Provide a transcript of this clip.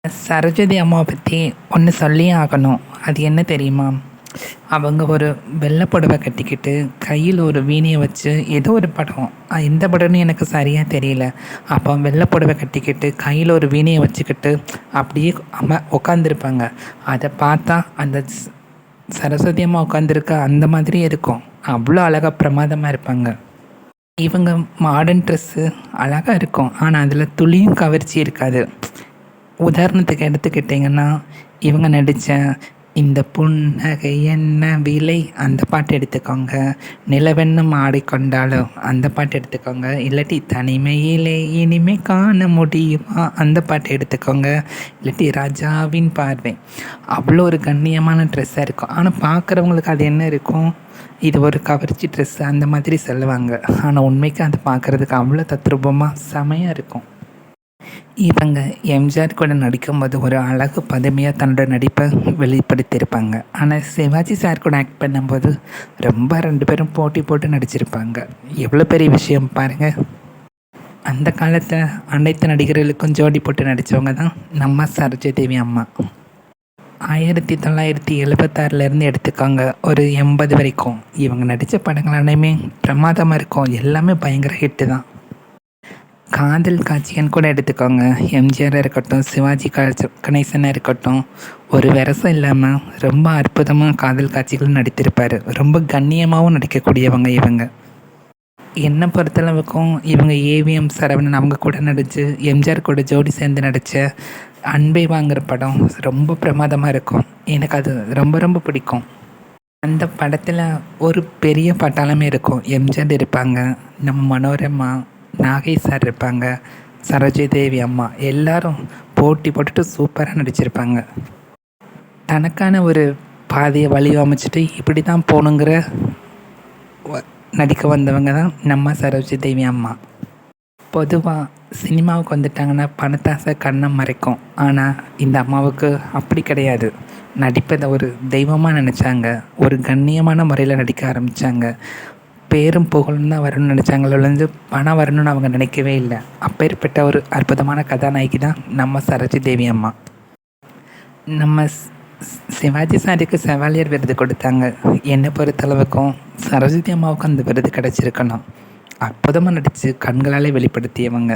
சரோஜதி அம்மாவை பற்றி ஒன்று சொல்லியே ஆகணும். அது என்ன தெரியுமா? அவங்க ஒரு வெள்ளை புடவை கட்டிக்கிட்டு கையில் ஒரு வீணையை வச்சு ஏதோ ஒரு படம், எந்த படம்னு எனக்கு சரியாக தெரியல. அப்போ வெள்ளை புடவை கட்டிக்கிட்டு கையில் ஒரு வீணையை வச்சுக்கிட்டு அப்படியே உட்காந்துருப்பாங்க. அதை பார்த்தா அந்த சரஸ்வதி அம்மா உட்காந்துருக்க அந்த மாதிரியே இருக்கும். அவ்வளோ அழகாக பிரமாதமாக இருப்பாங்க. இவங்க மாடர்ன் ட்ரெஸ்ஸு அழகாக இருக்கும், ஆனால் அதில் துளியும் கவர்ச்சி இருக்காது. உதாரணத்துக்கு எடுத்துக்கிட்டிங்கன்னா, இவங்க நடித்த இந்த புன்னகை என்ன விலை அந்த பாட்டு எடுத்துக்கோங்க, நிலவென்னும் ஆடிக்கொண்டாலும் அந்த பாட்டு எடுத்துக்கோங்க, இல்லாட்டி தனிமையிலே இனிமே காண முடியுமா அந்த பாட்டு எடுத்துக்கோங்க, இல்லாட்டி ராஜாவின் பார்வை. அவ்வளோ ஒரு கண்ணியமான ட்ரெஸ்ஸாக இருக்கும். ஆனால் பார்க்குறவங்களுக்கு அது என்ன இருக்கும், இது ஒரு கவர்ச்சி ட்ரெஸ்ஸு அந்த மாதிரி சொல்லுவாங்க. ஆனால் உண்மைக்கு அது பார்க்குறதுக்கு அவ்வளோ தத்ரூபமாக செமையாக இருக்கும். இவங்க எம்ஜிஆர் கூட நடிக்கும்போது ஒரு அழகு பதுமையாக தன்னோட நடிப்பை வெளிப்படுத்தியிருப்பாங்க. ஆனால் சிவாஜி சார் கூட ஆக்ட் பண்ணும்போது ரொம்ப 2 பேரும் போட்டி போட்டு நடிச்சிருப்பாங்க. எவ்வளோ பெரிய விஷயம் பாருங்கள். அந்த காலத்தில் அனைத்து நடிகர்களுக்கும் ஜோடி போட்டு நடித்தவங்க தான் நம்ம சரோஜாதேவி அம்மா. 1976 எடுத்துக்காங்க ஒரு 80 வரைக்கும் இவங்க நடித்த படங்கள் அனைமே பிரமாதமாக இருக்கும். எல்லாமே பயங்கர ஹிட்டு தான். காதல் காட்சின்னு கூட எடுத்துக்கோங்க. எம்ஜிஆராக இருக்கட்டும், சிவாஜி கணேசனாக இருக்கட்டும், ஒரு விரசம் இல்லாமல் ரொம்ப அற்புதமாக காதல் காட்சிகள் நடித்திருப்பார். ரொம்ப கண்ணியமாகவும் நடிக்கக்கூடியவங்க இவங்க. என்னை பொறுத்தளவுக்கும் இவங்க ஏவிஎம் சரவணன் அவங்க கூட நடித்து எம்ஜிஆர் கூட ஜோடி சேர்ந்து நடித்த அன்பை வாங்குகிற படம் ரொம்ப பிரமாதமாக இருக்கும். எனக்கு அது ரொம்ப ரொம்ப பிடிக்கும். அந்த படத்தில் ஒரு பெரிய பட்டாளமே இருக்கும். எம்ஜிஆர் இருப்பாங்க, நம்ம மனோரமா, நாகை சார் இருப்பாங்க, சரோஜாதேவி அம்மா, எல்லாரும் போட்டி போட்டுட்டு சூப்பராக நடிச்சிருப்பாங்க. தனக்கான ஒரு பாதையை வழிவமைச்சிட்டு இப்படி தான் போகணுங்கிற நடிக்க வந்தவங்க தான் நம்ம சரோஜாதேவி அம்மா. பொதுவாக சினிமாவுக்கு வந்துட்டாங்கன்னா பணத்தாசை கண்ணை மறைக்கும். ஆனால் இந்த அம்மாவுக்கு அப்படி கிடையாது. நடிப்பதை ஒரு தெய்வமாக நினச்சாங்க. ஒரு கண்ணியமான முறையில் நடிக்க ஆரம்பித்தாங்க. பேரும் புகழும் தான் வரணும்னு நினச்சாங்களே ஒழிஞ்சு பணம் வரணும்னு அவங்க நினைக்கவே இல்லை. அப்பேற்பட்ட ஒரு அற்புதமான கதாநாயகி தான் நம்ம சரோஜாதேவி அம்மா. நம்ம சிவாஜி சாருக்கு செவாலியர் விருது கொடுத்தாங்க. என்னை பொறுத்தளவுக்கும் சரோஜாதேவி அம்மாவுக்கும் அந்த விருது கிடச்சிருக்கணும். அற்புதமாக நடித்து கண்களாலே வெளிப்படுத்தியவங்க.